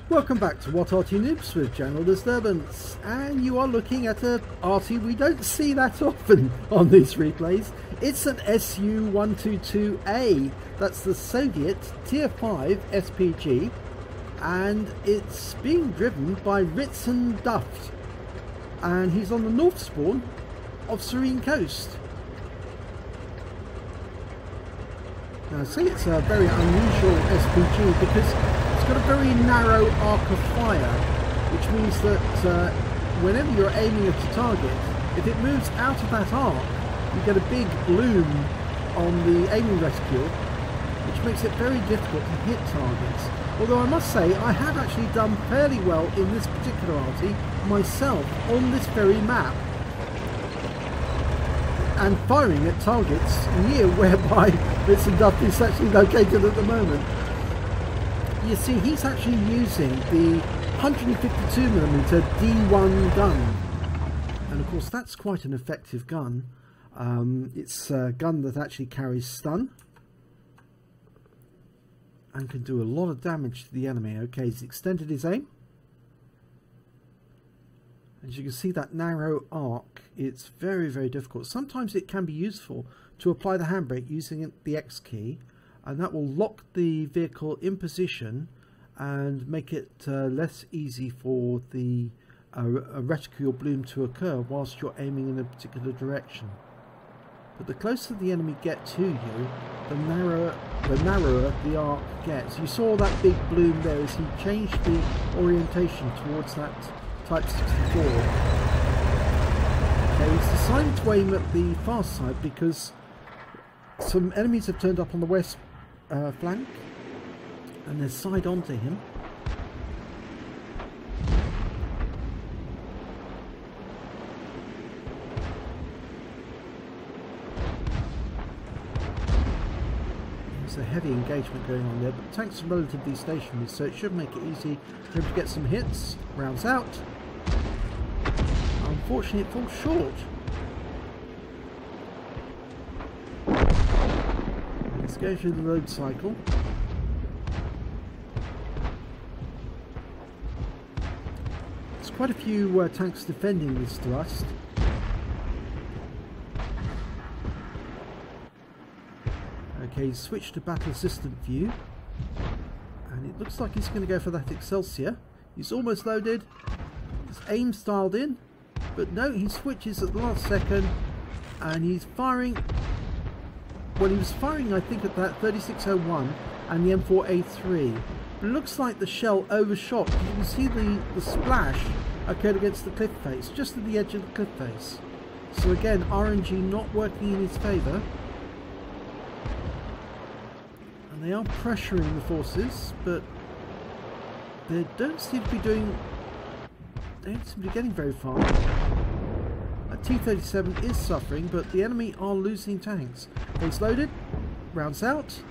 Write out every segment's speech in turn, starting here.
Welcome back to What Arty Noobs with General Disturbance, and you are looking at a Arty we don't see that often on these replays. It's an SU-122A, that's the Soviet Tier 5 SPG, and it's being driven by Ritson Duft, and he's on the north spawn of Serene Coast. Now I say it's a very unusual SPG because it's got a very narrow arc of fire, which means that whenever you're aiming at a target, if it moves out of that arc, you get a big bloom on the aiming reticule, which makes it very difficult to hit targets. Although I must say, I have actually done fairly well in this particular Arty myself on this very map, and firing at targets near whereby Ritson Duft is actually located at the moment. You see, he's actually using the 152mm D1 gun, and of course that's quite an effective gun. It's a gun that actually carries stun and can do a lot of damage to the enemy. Okay, he's extended his aim. As you can see, that narrow arc, it's very, very difficult. Sometimes it can be useful to apply the handbrake using the X key, and that will lock the vehicle in position and make it less easy for the reticule bloom to occur whilst you're aiming in a particular direction. But the closer the enemy get to you, the narrower the arc gets. You saw that big bloom there as he changed the orientation towards that Type 64. Okay, he's decided to aim at the far side because some enemies have turned up on the west flank and they're side on to him. There's a heavy engagement going on there, but the tanks are relatively stationary, so it should make it easy for him to get some hits. Rounds out. Unfortunately, it falls short. Let's go through the load cycle. There's quite a few tanks defending this thrust. Okay, he's switched to battle assistant view, and it looks like he's going to go for that Excelsior. He's almost loaded. His aim's dialed in, but no, he switches at the last second, and he's firing. Well, he was firing, I think, at that 3601 and the M4A3. But it looks like the shell overshot. You can see the splash occurred against the cliff face, just at the edge of the cliff face. So again, RNG not working in his favour. And they are pressuring the forces, but they don't seem to be getting very far. A T-37 is suffering, but the enemy are losing tanks. He's loaded, rounds out,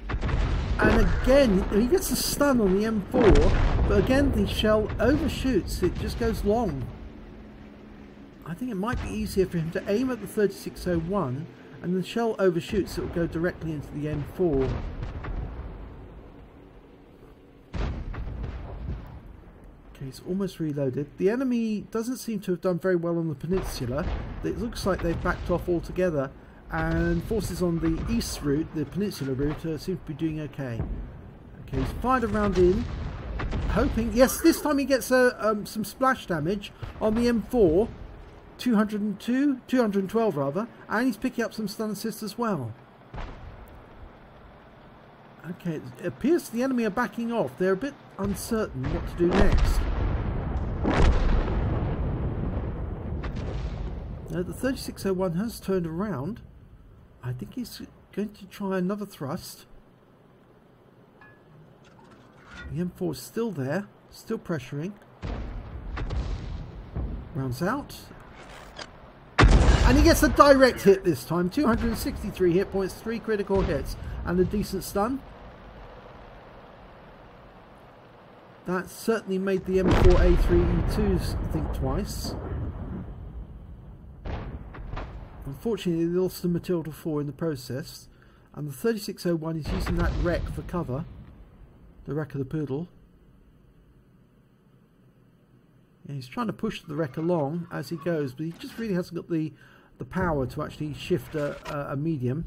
and again he gets a stun on the M4, but again the shell overshoots, it just goes long. I think it might be easier for him to aim at the 3601, and the shell overshoots, it will go directly into the M4. He's almost reloaded. The enemy doesn't seem to have done very well on the peninsula. It looks like they've backed off altogether, and forces on the east route, the peninsula route, seem to be doing okay. Okay, he's fired a round in, hoping, yes, this time he gets some splash damage on the M4, 212 rather, and he's picking up some stun assist as well. Okay, it appears the enemy are backing off. They're a bit uncertain what to do next. Now the 3601 has turned around. I think he's going to try another thrust. The M4 is still there, still pressuring. Rounds out. And he gets a direct hit this time. 263 hit points, 3 critical hits, and a decent stun. That certainly made the M4A3E2s think twice. Unfortunately, they lost the Matilda 4 in the process, and the 3601 is using that wreck for cover, the wreck of the Poodle. Yeah, he's trying to push the wreck along as he goes, but he just really hasn't got the power to actually shift a medium.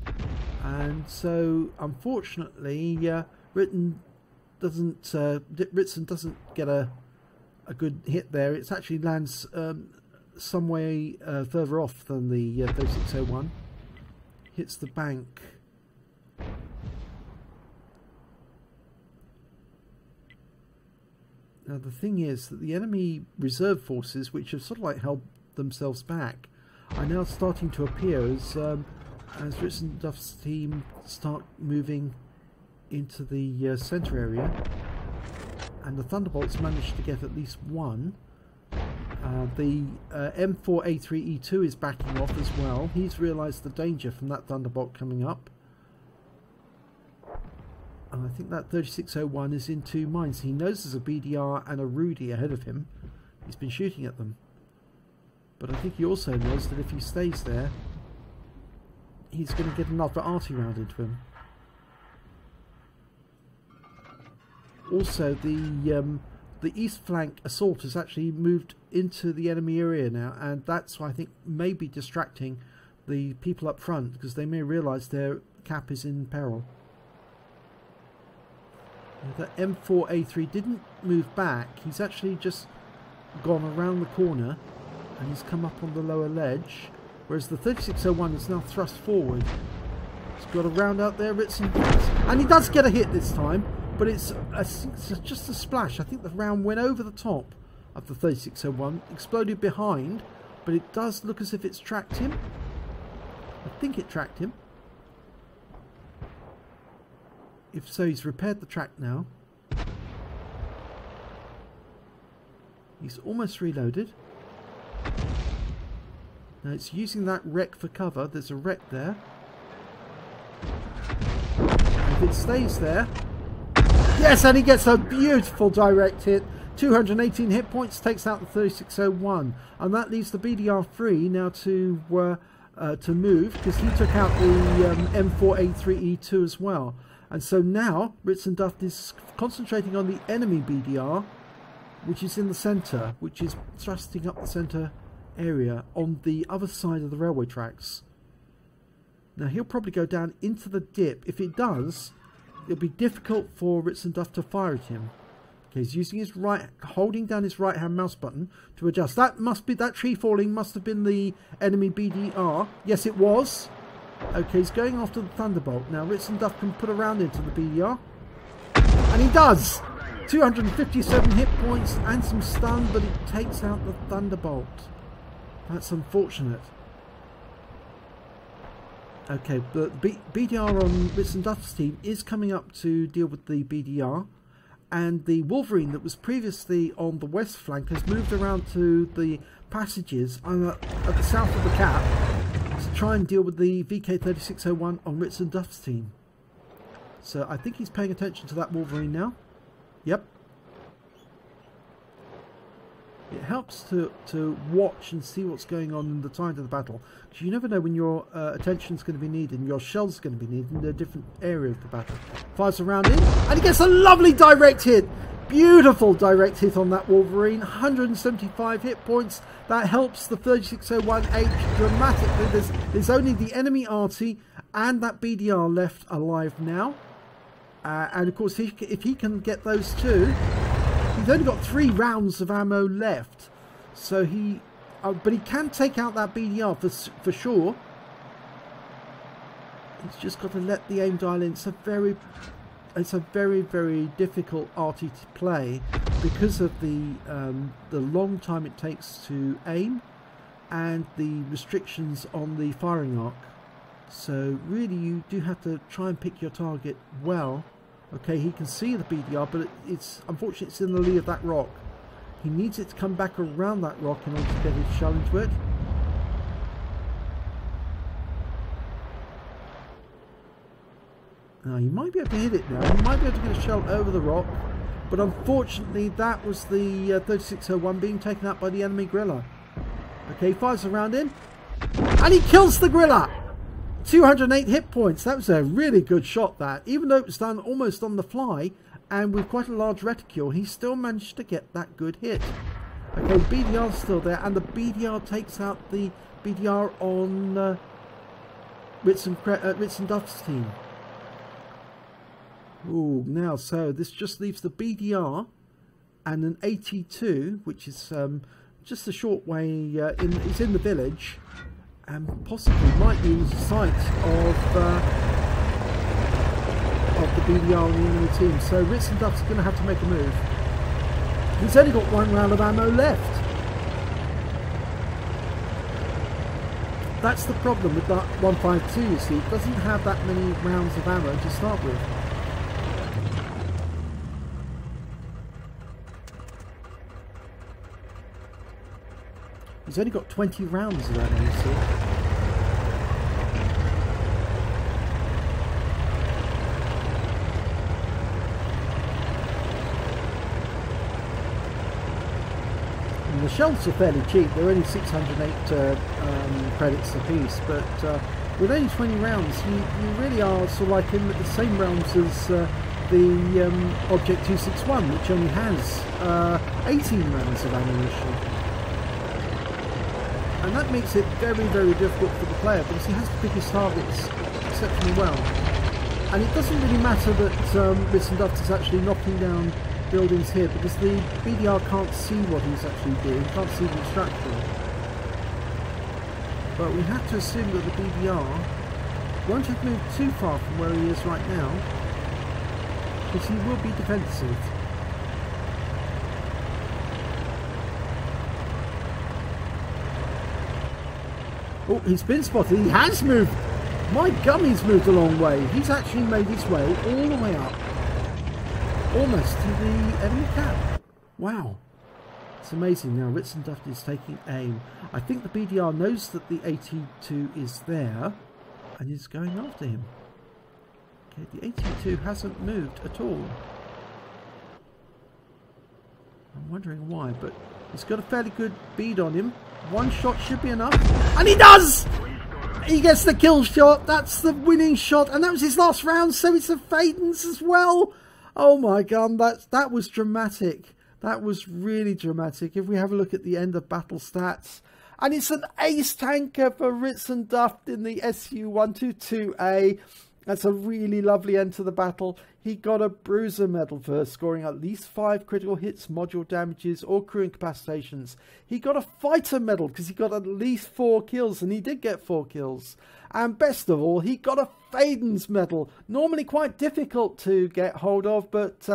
And so, unfortunately, Ritson doesn't get a good hit there. It actually lands some way further off than the 3601. Hits the bank. Now the thing is that the enemy reserve forces, which have sort of like held themselves back, are now starting to appear as Ritson Duff's team start moving into the centre area, and the Thunderbolts managed to get at least one. The M4A3E2 is backing off as well. He's realised the danger from that Thunderbolt coming up. And I think that 3601 is in two minds. He knows there's a BDR and a Rudy ahead of him. He's been shooting at them. But I think he also knows that if he stays there, he's going to get another Arty round into him. Also, the east flank assault has actually moved into the enemy area now, and that's, I think, maybe distracting the people up front, because they may realise their cap is in peril. The M4A3 didn't move back. He's actually just gone around the corner and he's come up on the lower ledge, whereas the 3601 is now thrust forward. He's got a round out there, Ritson, and he does get a hit this time, but it's just a splash. I think the round went over the top of the 3601, exploded behind, but it does look as if it's tracked him. I think it tracked him. If so, he's repaired the track now. He's almost reloaded. Now it's using that wreck for cover. There's a wreck there. If it stays there... Yes, and he gets a beautiful direct hit. 218 hit points, takes out the 3601. And that leaves the BDR3 now to move, because he took out the M4A3E2 as well. And so now Ritson Duff is concentrating on the enemy BDR, which is in the centre, which is thrusting up the centre area on the other side of the railway tracks. Now he'll probably go down into the dip. If it does, it'll be difficult for Ritson Duff to fire at him. Okay, he's using his holding down his right hand mouse button to adjust. That tree falling must have been the enemy BDR. Yes, it was. Okay, he's going after the Thunderbolt. Now Ritson Duff can put a round into the BDR. And he does! 257 hit points and some stun, but it takes out the Thunderbolt. That's unfortunate. Okay, but BDR on Ritson Duff's team is coming up to deal with the BDR. And the Wolverine that was previously on the west flank has moved around to the passages at the south of the cap to try and deal with the VK3601 on Ritson Duff's team. So I think he's paying attention to that Wolverine now. Yep. It helps to watch and see what's going on in the tide of the battle, because you never know when your attention's going to be needed and your shell's going to be needed in a different area of the battle. Fires a round in, and he gets a lovely direct hit. Beautiful direct hit on that Wolverine. 175 hit points. That helps the 3601H dramatically. There's only the enemy Arty and that BDR left alive now. And of course, if he can get those two, he's only got 3 rounds of ammo left. So but he can take out that BDR for sure. He's just got to let the aim dial in. It's a very, very difficult Arty to play because of the long time it takes to aim and the restrictions on the firing arc. So really, you do have to try and pick your target well. Okay, he can see the BDR, but unfortunately it's in the lee of that rock. He needs it to come back around that rock in order to get his shell into it. Now, he might be able to hit it now. He might be able to get a shell over the rock, but unfortunately that was the 3601 being taken out by the enemy Grilla. Okay, fires a round in, and he kills the Grilla! 208 hit points. That was a really good shot, that. Even though it was done almost on the fly and with quite a large reticule, he still managed to get that good hit. Okay, the BDR's still there, and the BDR takes out the BDR on Ritz and Duff's team. Ooh, now, so this just leaves the BDR and an AT2, which is just a short way, it's in the village, and possibly might be in sight of the BDR on the enemy team. So Ritz and Duff's going to have to make a move. He's only got 1 round of ammo left. That's the problem with that 152, you see. It doesn't have that many rounds of ammo to start with. He's only got 20 rounds of that, you see. The shells are fairly cheap, they're only 608 credits a piece, but with only 20 rounds you really are sort of like in the same realms as the Object 261, which only has 18 rounds of ammunition. And that makes it very, very difficult for the player because he has to pick his targets exceptionally well. And it doesn't really matter that Ritz and Duff is actually knocking down buildings here because the BDR can't see what he's actually doing, can't see the instruction. But we have to assume that the BDR won't have moved too far from where he is right now, because he will be defensive. Oh, he's been spotted. He has moved. My gum, he's moved a long way. He's actually made his way all the way up, almost to the enemy cap. Wow. It's amazing. Now Ritz and Duff is taking aim. I think the BDR knows that the AT2 is there and is going after him. Okay, the AT2 hasn't moved at all. I'm wondering why, but he's got a fairly good bead on him. One shot should be enough. And he does! He gets the kill shot. That's the winning shot. And that was his last round, so it's a Fadin's as well. Oh my god, that was dramatic. That was really dramatic. If we have a look at the end of battle stats, and it's an ace tanker for Ritz and Duff in the SU-122A. That's a really lovely end to the battle. He got a bruiser medal for scoring at least 5 critical hits, module damages, or crew incapacitations. He got a fighter medal because he got at least 4 kills, and he did get 4 kills. And best of all, he got a Fadin's medal. Normally quite difficult to get hold of, but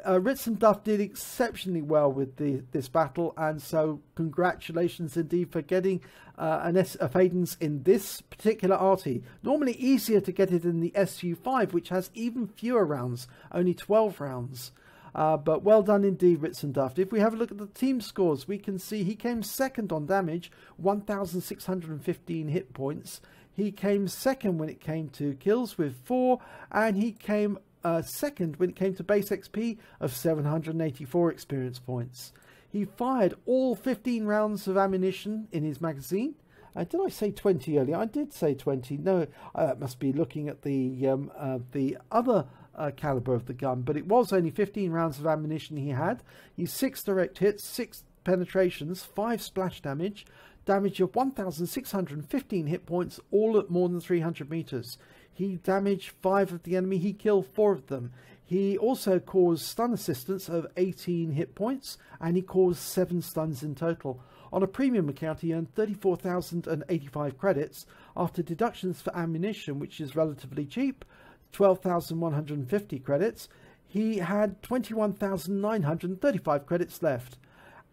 Ritz and Duff did exceptionally well with this battle, and so congratulations indeed for getting a Fadin's in this particular Arty. Normally easier to get it in the SU-5, which has even fewer rounds, only 12 rounds. But well done indeed, Ritz and Duff. If we have a look at the team scores, we can see he came second on damage, 1,615 hit points. He came second when it came to kills with 4, and he came second when it came to base XP of 784 experience points. He fired all 15 rounds of ammunition in his magazine. Did I say 20 earlier? I did say 20. No, must be looking at the other caliber of the gun, but it was only 15 rounds of ammunition he had. He's 6 direct hits, 6 penetrations, 5 splash damage, damage of 1,615 hit points, all at more than 300 meters. He damaged 5 of the enemy. He killed 4 of them. He also caused stun assistance of 18 hit points, and he caused 7 stuns in total. On a premium account, he earned 34,085 credits after deductions for ammunition, which is relatively cheap, 12,150 credits. He had 21,935 credits left,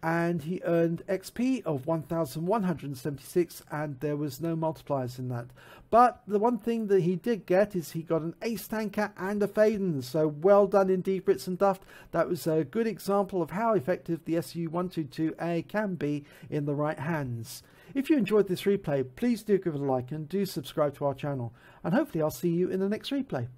and he earned XP of 1,176, and there was no multipliers in that. But the one thing that he did get is he got an ace tanker and a Fadin, so well done indeed, Ritz and Duff. That was a good example of how effective the SU-122A can be in the right hands. If you enjoyed this replay, please do give it a like and do subscribe to our channel, and hopefully I'll see you in the next replay.